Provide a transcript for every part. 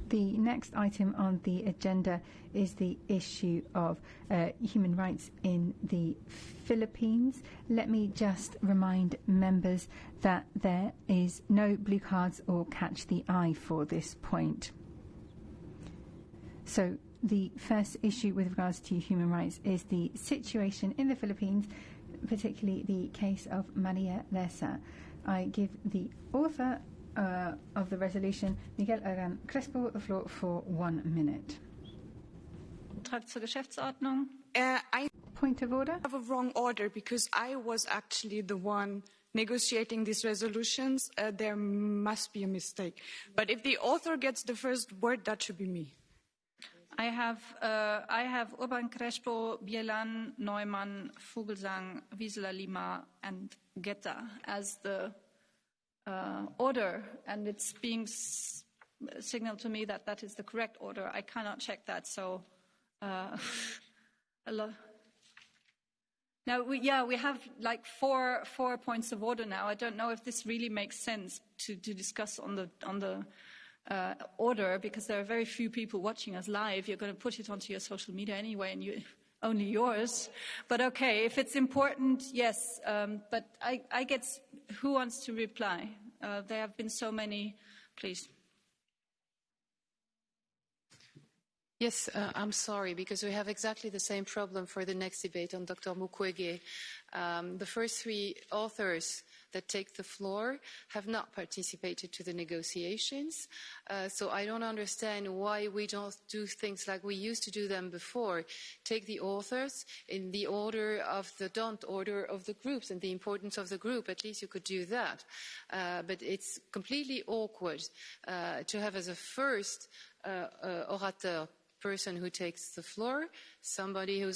The next item on the agenda is the issue of human rights in the Philippines. Let me just remind members that there is no blue cards or catch the eye for this point. So the first issue with regards to human rights is the situation in the Philippines, particularly the case of Maria Ressa. I give the author of the resolution, Miguel Aran Crespo, the floor for 1 minute. Point of order? I have a wrong order because I was actually the one negotiating these resolutions. There must be a mistake. But if the author gets the first word, that should be me. I have Urban Crespo, Bielan, Neumann, Vogelsang, Wieseler Lima, and Guetta as the order, and it's being signaled to me that that is the correct order. I cannot check that, so now we have like four points of order now. I don't know if this really makes sense to discuss on the order, because there are very few people watching us live. You're going to put it onto your social media anyway, and only yours. But okay, if it's important, yes. But I guess, who wants to reply? There have been so many. Please. Yes, I'm sorry, because we have exactly the same problem for the next debate on Dr. Mukwege. The first three authors that take the floor have not participated to the negotiations. So I don't understand why we don't do things like we used to do them before. Take the authors in the order of the don't order of the groups and the importance of the group. At least you could do that. But it's completely awkward to have as a first orateur person who takes the floor, somebody who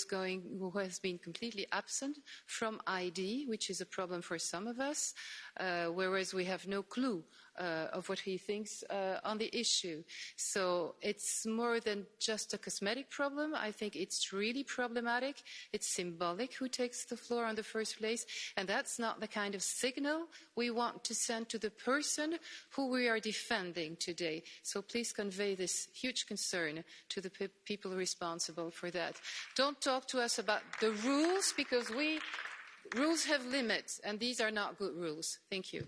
has been completely absent from ID, which is a problem for some of us, whereas we have no clue of what he thinks on the issue. So it's more than just a cosmetic problem. I think it's really problematic. It's symbolic who takes the floor in the first place, and that's not the kind of signal we want to send to the person who we are defending today. So please convey this huge concern to the people responsible for that. Don't talk to us about the rules, because rules have limits, and these are not good rules. Thank you.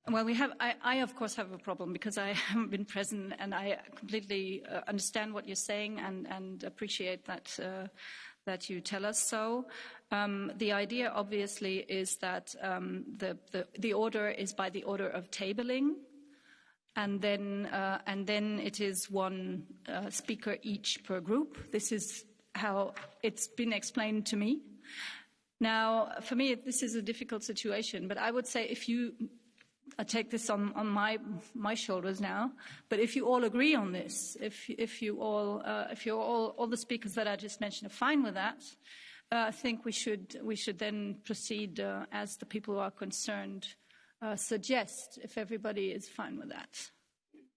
Well, I of course have a problem, because I haven't been present, and I completely understand what you're saying and appreciate that you tell us so. The idea, obviously, is that the order is by the order of tabling, and then it is one speaker each per group. This is how it's been explained to me. Now, for me, this is a difficult situation, but I would say, I take this on my shoulders now, but if you all agree on this, if you're all the speakers that I just mentioned are fine with that, I think we should then proceed as the people who are concerned suggest, if everybody is fine with that.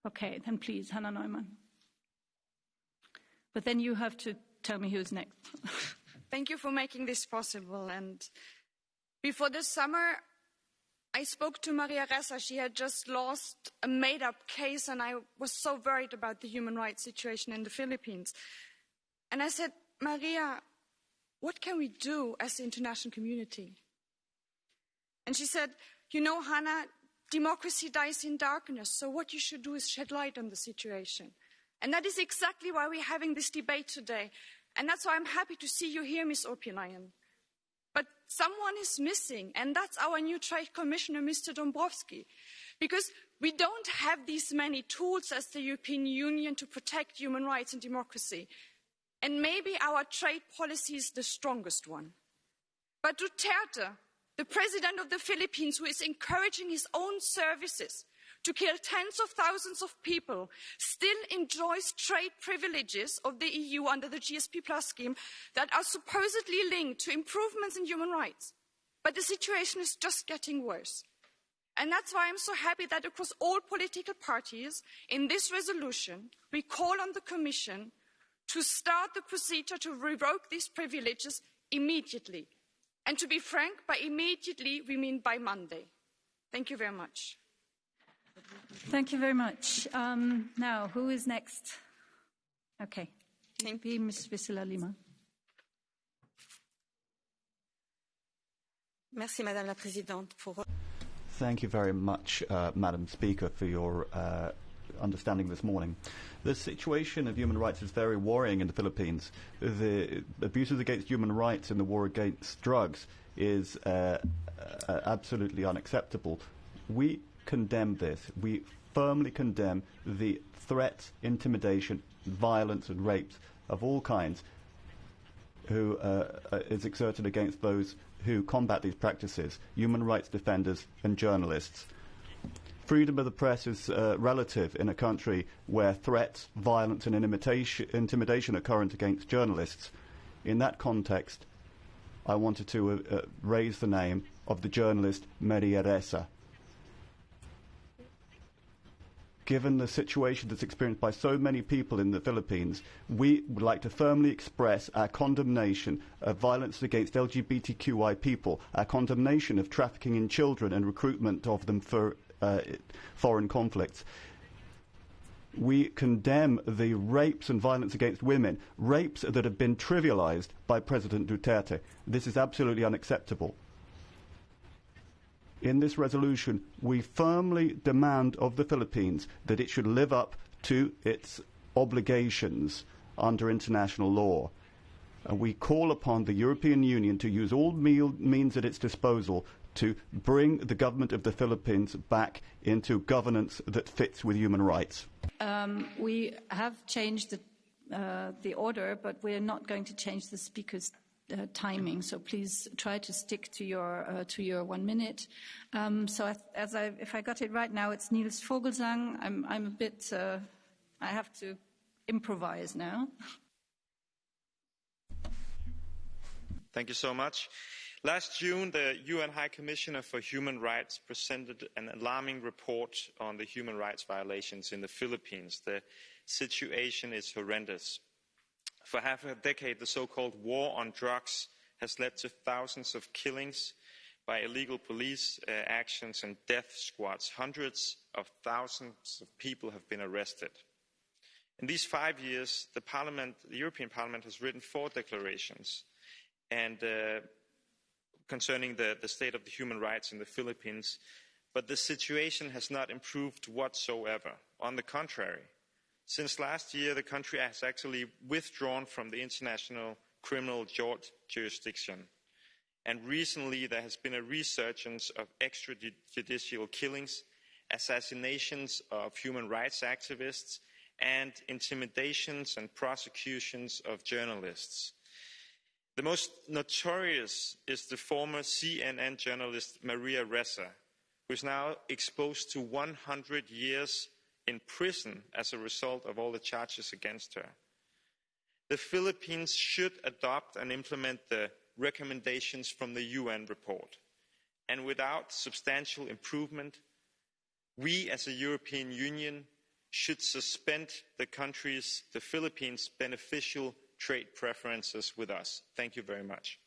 Okay, then please, Hannah Neumann. But then you have to tell me who's next. Thank you for making this possible. And before the summer, I spoke to Maria Ressa. She had just lost a made-up case, and I was so worried about the human rights situation in the Philippines. And I said, Maria, what can we do as the international community? And she said, you know, Hannah, democracy dies in darkness, so what you should do is shed light on the situation. And that is exactly why we're having this debate today. And that's why I'm happy to see you here, Ms. Opielainen. But someone is missing, and that's our new Trade Commissioner, Mr. Dombrovskis. Because we don't have these many tools as the European Union to protect human rights and democracy. And maybe our trade policy is the strongest one. But Duterte, the president of the Philippines, who is encouraging his own services to kill tens of thousands of people, still enjoys trade privileges of the EU under the GSP Plus scheme that are supposedly linked to improvements in human rights. But the situation is just getting worse. And that's why I'm so happy that across all political parties in this resolution, we call on the Commission to start the procedure to revoke these privileges immediately. And to be frank, by immediately, we mean by Monday. Thank you very much. Thank you very much. Now, who is next? Okay. Thank you, Ms. Vissela Lima. Merci, Madame la Présidente. Thank you very much, Madam Speaker, for your understanding this morning. The situation of human rights is very worrying in the Philippines. The abuses against human rights and the war against drugs is absolutely unacceptable. We condemn this. We firmly condemn the threats, intimidation, violence and rapes of all kinds who is exerted against those who combat these practices, human rights defenders and journalists. Freedom of the press is relative in a country where threats, violence and intimidation are current against journalists. In that context, I wanted to raise the name of the journalist Maria Ressa. Given the situation that's experienced by so many people in the Philippines, we would like to firmly express our condemnation of violence against LGBTQI people, our condemnation of trafficking in children and recruitment of them for foreign conflicts. We condemn the rapes and violence against women, rapes that have been trivialized by President Duterte. This is absolutely unacceptable. In this resolution, we firmly demand of the Philippines that it should live up to its obligations under international law. And we call upon the European Union to use all means at its disposal to bring the government of the Philippines back into governance that fits with human rights. We have changed the order, but we're not going to change the speaker's timing, so please try to stick to your 1 minute. If I got it right now, it's Niels Vogelsang. I'm a bit. I have to improvise now. Thank you so much. Last June, the UN High Commissioner for Human Rights presented an alarming report on the human rights violations in the Philippines. The situation is horrendous. For half a decade, the so-called war on drugs has led to thousands of killings by illegal police actions and death squads. Hundreds of thousands of people have been arrested. In these 5 years, the European Parliament has written 4 declarations concerning the state of the human rights in the Philippines, but the situation has not improved whatsoever. On the contrary, since last year, the country has actually withdrawn from the international criminal jurisdiction. And recently, there has been a resurgence of extrajudicial killings, assassinations of human rights activists, and intimidations and prosecutions of journalists. The most notorious is the former CNN journalist Maria Ressa, who is now exposed to 100 years in prison as a result of all the charges against her. The Philippines should adopt and implement the recommendations from the UN report. And without substantial improvement, we as a European Union should suspend the Philippines' beneficial trade preferences with us. Thank you very much.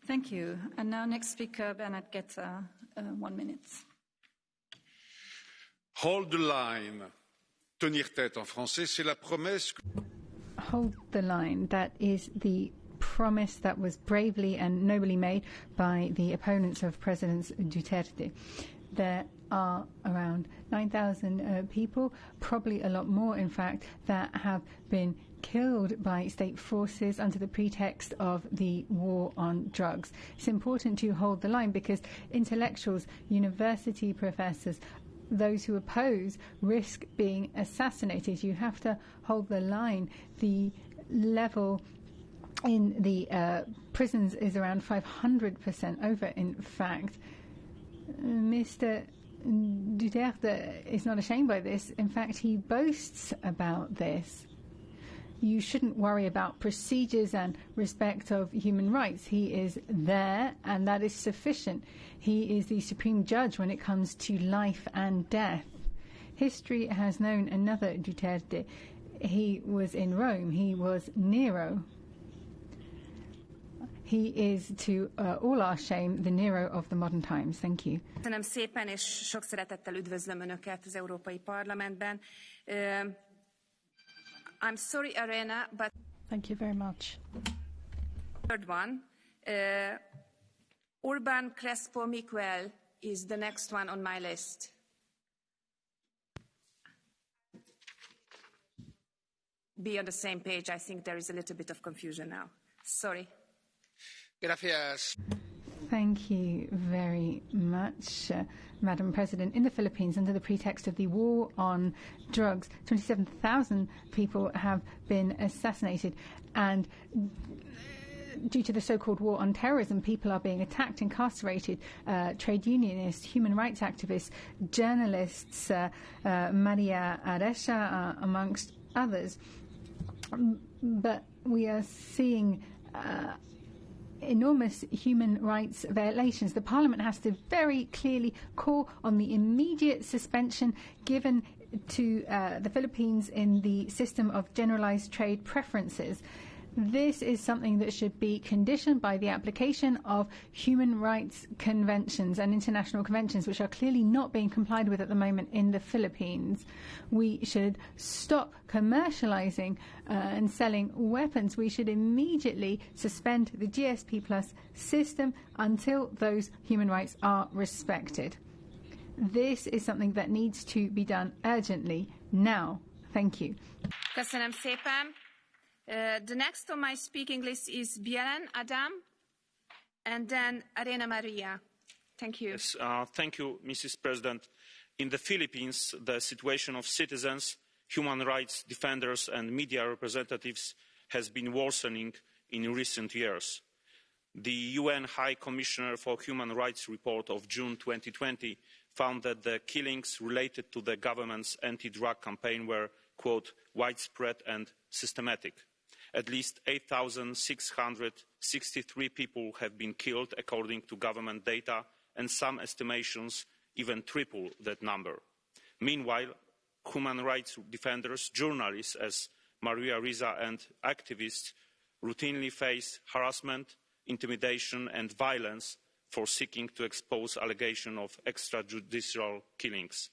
Thank you. And now next speaker, Bernard Getzer, 1 minute. Hold the line. Tenir tête en français, c'est la promesse. Hold the line. That is the promise that was bravely and nobly made by the opponents of President Duterte. There are around 9,000 people, probably a lot more, in fact, that have been killed by state forces under the pretext of the war on drugs. It's important to hold the line because intellectuals, university professors, those who oppose risk being assassinated. You have to hold the line. The level in the prisons is around 500% over, in fact. Mr. Duterte is not ashamed by this. In fact, he boasts about this. you shouldn't worry about procedures and respect of human rights. He is there, and that is sufficient. He is the supreme judge when it comes to life and death. History has known another Duterte. He was in Rome. He was Nero. He is, to all our shame, the Nero of the modern times. Thank you. Köszönöm szépen, és sok szeretettel üdvözlöm Önöket az Európai Parlamentben. I'm sorry, Arena, but... Thank you very much. Third one. Urban Crespo Miquel is the next one on my list. Be on the same page. I think there is a little bit of confusion now. Sorry. Gracias. Thank you very much, Madam President. In the Philippines, under the pretext of the war on drugs, 27,000 people have been assassinated, and due to the so-called war on terrorism, people are being attacked, incarcerated, trade unionists, human rights activists, journalists, Maria Ressa, amongst others. But we are seeing enormous human rights violations. The Parliament has to very clearly call on the immediate suspension given to the Philippines in the system of generalized trade preferences. This is something that should be conditioned by the application of human rights conventions and international conventions, which are clearly not being complied with at the moment in the Philippines. We should stop commercializing and selling weapons. We should immediately suspend the GSP Plus system until those human rights are respected. This is something that needs to be done urgently now. Thank you. Köszönöm szépen. The next on my speaking list is Bielan Adam, and then Arena Maria. Thank you. Yes, thank you, Mrs. President. In the Philippines, the situation of citizens, human rights defenders and media representatives has been worsening in recent years. The UN High Commissioner for Human Rights report of June 2020 found that the killings related to the government's anti-drug campaign were, quote, widespread and systematic. At least 8,663 people have been killed, according to government data, and some estimations even triple that number. Meanwhile, human rights defenders, journalists as Maria Ressa and activists routinely face harassment, intimidation and violence for seeking to expose allegations of extrajudicial killings.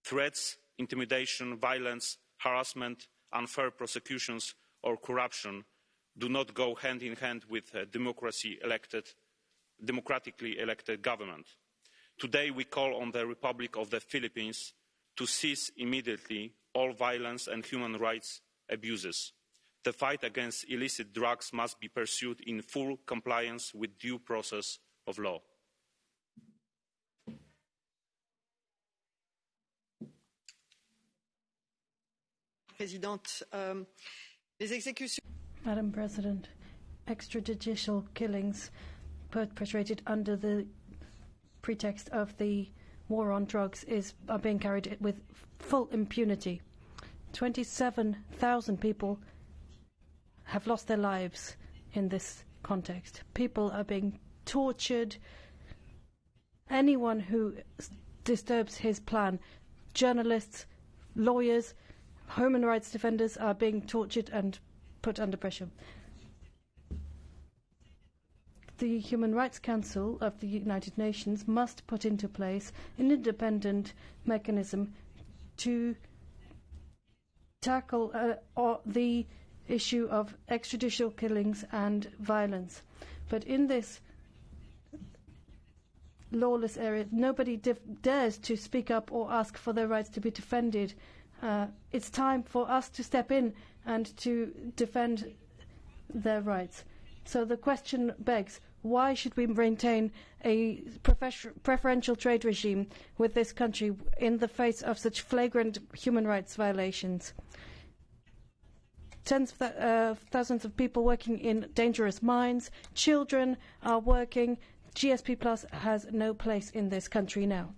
Threats, intimidation, violence, harassment, unfair prosecutions or corruption do not go hand in hand with a democratically elected government. Today we call on the Republic of the Philippines to cease immediately all violence and human rights abuses. The fight against illicit drugs must be pursued in full compliance with due process of law. Madam President, extrajudicial killings perpetrated under the pretext of the war on drugs are being carried with full impunity. 27,000 people have lost their lives in this context. People are being tortured. Anyone who disturbs his plan, journalists, lawyers, human rights defenders are being tortured and put under pressure. The Human Rights Council of the United Nations must put into place an independent mechanism to tackle the issue of extrajudicial killings and violence. But in this lawless area, nobody dares to speak up or ask for their rights to be defended. It's time for us to step in and to defend their rights. So the question begs, why should we maintain a preferential trade regime with this country in the face of such flagrant human rights violations? Tens of thousands of people working in dangerous mines, children are working. GSP Plus has no place in this country now.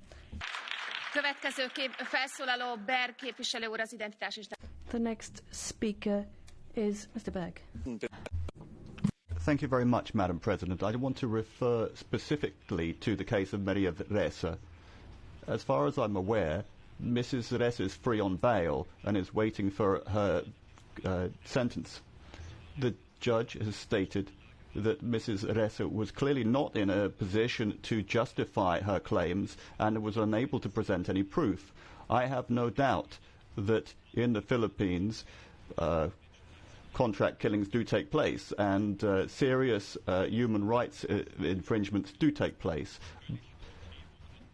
Következő felszólaló Berg képviselő úr az identitás és... The next speaker is Mr. Berg. Thank you very much, Madam President. I want to refer specifically to the case of Maria Ressa. As far as I'm aware, Mrs. Ressa is free on bail and is waiting for her sentence. The judge has stated that Mrs. Ressa was clearly not in a position to justify her claims and was unable to present any proof. I have no doubt that in the Philippines, contract killings do take place and serious human rights infringements do take place.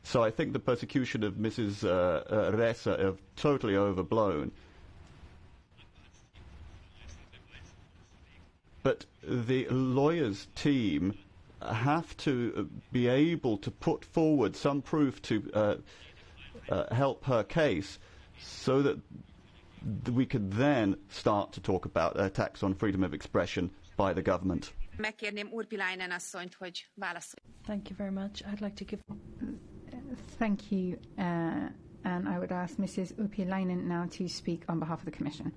So I think the persecution of Mrs. Ressa is totally overblown. But the lawyers' team have to be able to put forward some proof to help her case so that we could then start to talk about attacks on freedom of expression by the government. Thank you very much. I'd like to give... Thank you. And I would ask Mrs. Urpilainen now to speak on behalf of the Commission.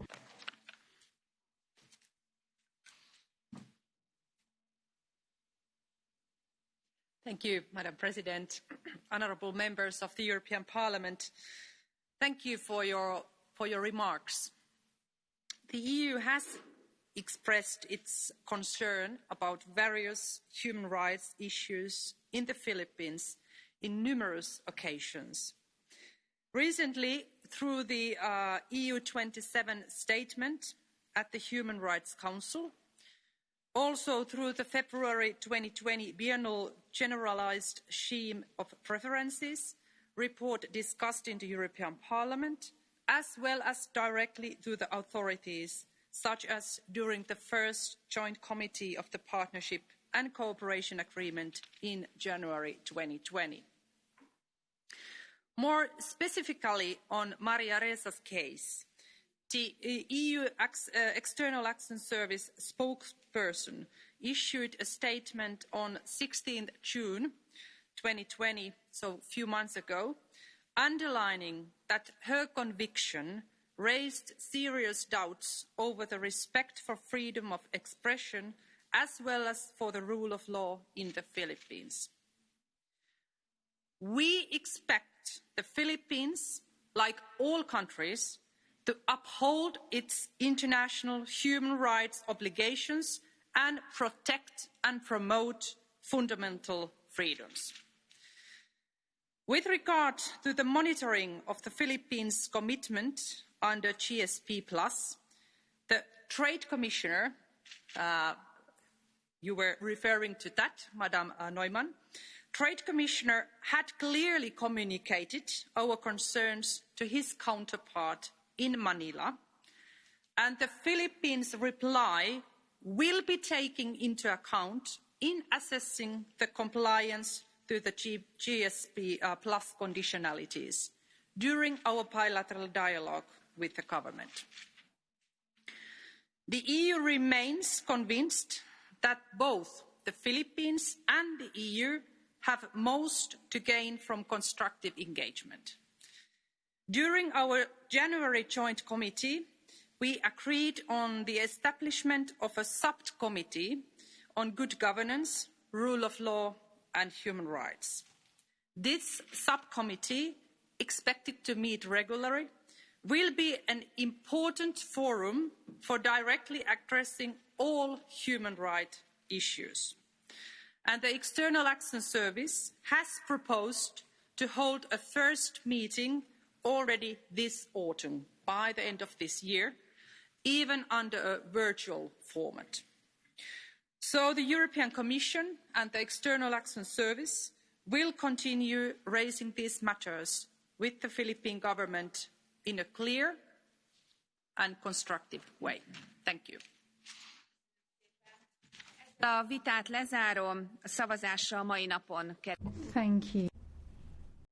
Thank you, Madam President. Honourable members of the European Parliament, thank you for your remarks. The EU has expressed its concern about various human rights issues in the Philippines in numerous occasions. Recently, through the EU27 statement at the Human Rights Council, also through the February 2020 biennial Generalised Scheme of Preferences report discussed in the European Parliament, as well as directly to the authorities, such as during the first joint committee of the Partnership and Cooperation Agreement in January 2020. More specifically on Maria Ressa's case, the EU External Action Service spokesperson issued a statement on 16 June 2020, so a few months ago, underlining that her conviction raised serious doubts over the respect for freedom of expression as well as for the rule of law in the Philippines. We expect the Philippines, like all countries, to uphold its international human rights obligations and protect and promote fundamental freedoms. With regard to the monitoring of the Philippines' commitment under GSP+, the Trade Commissioner, you were referring to that, Madam Neumann, Trade Commissioner had clearly communicated our concerns to his counterpart in Manila, and the Philippines' reply will be taken into account in assessing the compliance to the GSP plus conditionalities during our bilateral dialogue with the government. The EU remains convinced that both the Philippines and the EU have most to gain from constructive engagement. During our January Joint Committee, we agreed on the establishment of a subcommittee on good governance, rule of law and human rights. This subcommittee, expected to meet regularly, will be an important forum for directly addressing all human rights issues. And the External Action Service has proposed to hold a first meeting already this autumn, by the end of this year, even under a virtual format. So the European Commission and the External Action Service will continue raising these matters with the Philippine government in a clear and constructive way. Thank you. A vitát lezárom, a szavazásra a mai napon kerül. Thank you.